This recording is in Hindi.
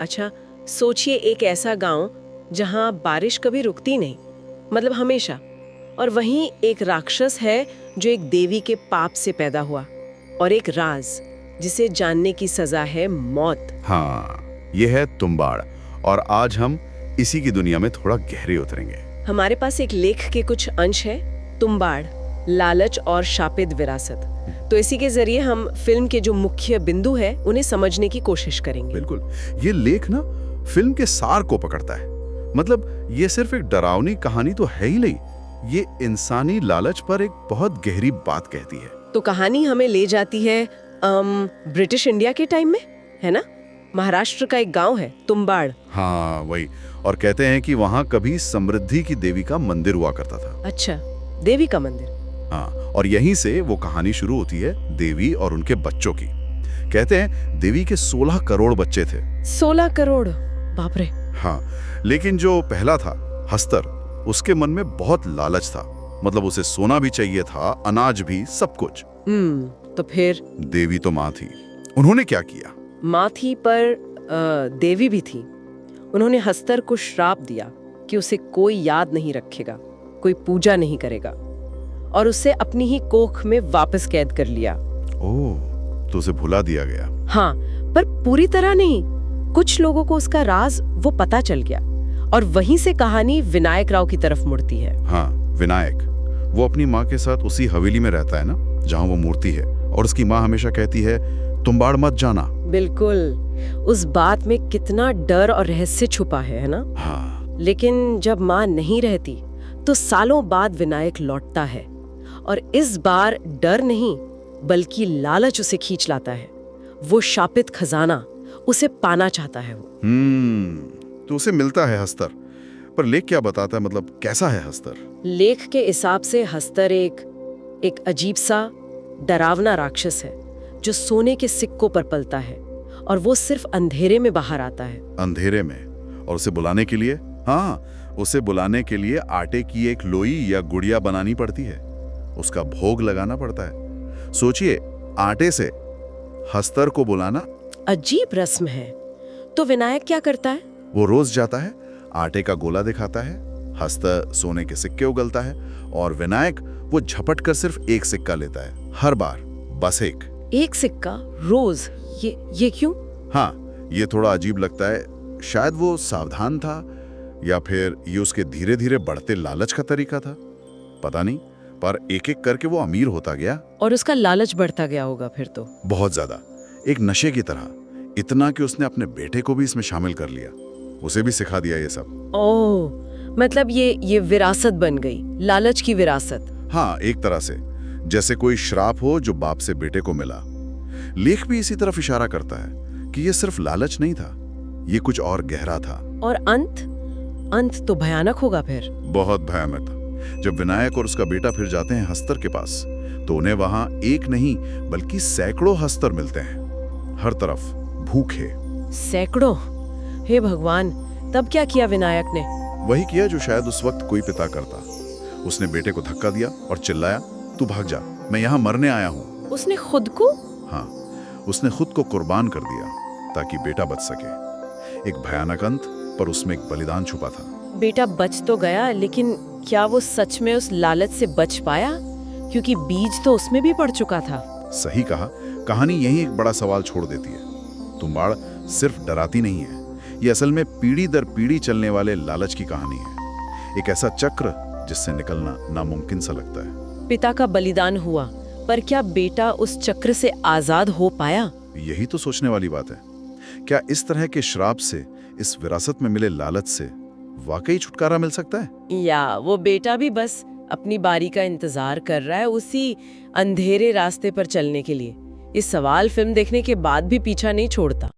अच्छा, सोचिए एक ऐसा गांव जहां बारिश कभी रुकती नहीं, मतलब हमेशा, और वहीं एक राक्षस है जो एक देवी के पाप से पैदा हुआ, और एक राज जिसे जानने की सजा है मौत। हाँ, ये है तुम्बाड़। और आज हम इसी की दुनिया में थोड़ा गहरे उतरेंगे। हमारे पास एक लेख के कुछ अंश है, तुम्बाड़, लालच और शापित विरासत। तो इसी के जरिए हम फिल्म के जो मुख्य बिंदु है उन्हें समझने की कोशिश करेंगे। बिल्कुल, ये लेख ना फिल्म के सार को पकड़ता है। मतलब ये सिर्फ एक डरावनी कहानी तो है ही नहीं, ये इंसानी लालच पर एक बहुत गहरी बात कहती है। तो कहानी हमें ले जाती है ब्रिटिश इंडिया के टाइम में, है ना? महाराष्ट्र का एक गांव है तुम्बाड़। हाँ वही, और कहते हैं कि वहाँ कभी समृद्धि की देवी का मंदिर हुआ करता था। अच्छा, देवी का मंदिर। हाँ, और यहीं से वो कहानी शुरू होती है, देवी और उनके बच्चों की। कहते हैं देवी के 16 करोड़ बच्चे थे। 16 करोड़, बाप रे। हाँ, लेकिन जो पहला था हस्तर, उसके मन में बहुत लालच था। मतलब उसे सोना भी चाहिए था, अनाज भी, सब कुछ। तो फिर? देवी तो माँ थी, उन्होंने क्या किया? माँ थी पर देवी भी थी। उन्होंने हस्तर को श्राप दिया कि उसे कोई याद नहीं रखेगा, कोई पूजा नहीं करेगा, और उसे अपनी ही कोख में वापस कैद कर लिया। ओह, तो उसे भुला दिया गया। हाँ, पर पूरी तरह नहीं। कुछ लोगों को उसका राज वो पता चल गया, और वहीं से कहानी विनायक राव की तरफ मुड़ती है। हाँ, विनायक, वो अपनी माँ के साथ उसी हवेली में रहता है ना, जहाँ वो मूर्ति है, और उसकी माँ हमेशा कहती है तुम्बाड़ मत जाना। बिल्कुल, उस बात में कितना डर और रहस्य छुपा है ना? हाँ। लेकिन जब माँ नहीं रहती तो सालों बाद विनायक लौटता है, और इस बार डर नहीं बल्कि लालच उसे खींच लाता है। वो शापित खजाना उसे पाना चाहता है वो। तो उसे मिलता है हस्तर, पर लेख क्या बताता है? मतलब कैसा है हस्तर? लेख के हिसाब से हस्तर एक अजीब सा डरावना राक्षस है जो सोने के सिक्कों पर पलता है, और वो सिर्फ अंधेरे में बाहर आता है। अंधेरे में? और उसे बुलाने के लिए? हाँ, उसे बुलाने के लिए आटे की एक लोई या गुड़िया बनानी पड़ती है, उसका भोग लगाना पड़ता है। सोचिए, आटे से हस्तर को बुलाना अजीब रस्म है। तो विनायक क्या करता है? वो रोज जाता है, आटे का गोला दिखाता है, हस्तर सोने के सिक्के उगलता है, और विनायक वो झपट कर सिर्फ एक सिक्का लेता है, हर बार, बस एक सिक्का रोज? ये क्यों? हाँ, ये थोड़ा अजीब लगता है। शायद वो सावधान था, या फिर ये उसके धीरे धीरे बढ़ते लालच का तरीका था, पता नहीं। पर एक एक करके वो अमीर होता गया, और उसका लालच बढ़ता गया होगा फिर तो। बहुत ज्यादा, एक नशे की तरह, इतना कि उसने अपने बेटे को भी इसमें शामिल कर लिया, उसे भी सिखा दिया ये सब। ओह, मतलब ये विरासत बन गई, लालच की विरासत। हाँ, एक तरह से, जैसे कोई श्राप हो जो बाप से बेटे को मिला। लेख भी इसी तरफ इशारा करता है कि ये सिर्फ लालच नहीं था, ये कुछ और गहरा था। और अंत तो भयानक होगा फिर। बहुत भयानक। जब विनायक और उसका बेटा फिर जाते हैं हस्तर के पास, तो उन्हें वहां एक नहीं बल्कि सैकड़ों हस्तर मिलते हैं, हर तरफ भूखे। सैकड़ों? हे भगवान, तब क्या किया विनायक ने? वही किया जो शायद उस वक्त कोई पिता करता। उसने बेटे को धक्का दिया और चिल्लाया, तू भाग जा, मैं यहाँ मरने आया हूँ। उसने खुद को? हाँ, उसने खुद को कुर्बान कर दिया ताकि बेटा बच सके। एक भयानक अंत, पर उसमें एक बलिदान छुपा था। बेटा बच तो गया, लेकिन क्या वो सच में उस लालच से बच पाया? क्योंकि बीज तो उसमें भी पड़ चुका था। सही कहा। कहानी यही एक बड़ा सवाल छोड़ देती है। तुम्बाड़ सिर्फ डराती नहीं है, ये असल में पीढ़ी दर पीढ़ी चलने वाले लालच की कहानी है। एक ऐसा चक्र जिससे निकलना नामुमकिन सा लगता है। पिता का बलिदान हुआ, पर क्या बेटा उस चक्र से आजाद हो पाया? यही तो सोचने वाली बात है। क्या इस तरह के श्राप से, इस विरासत में मिले लालच से वाकई छुटकारा मिल सकता है, या वो बेटा भी बस अपनी बारी का इंतजार कर रहा है उसी अंधेरे रास्ते पर चलने के लिए? इस सवाल फिल्म देखने के बाद भी पीछा नहीं छोड़ता।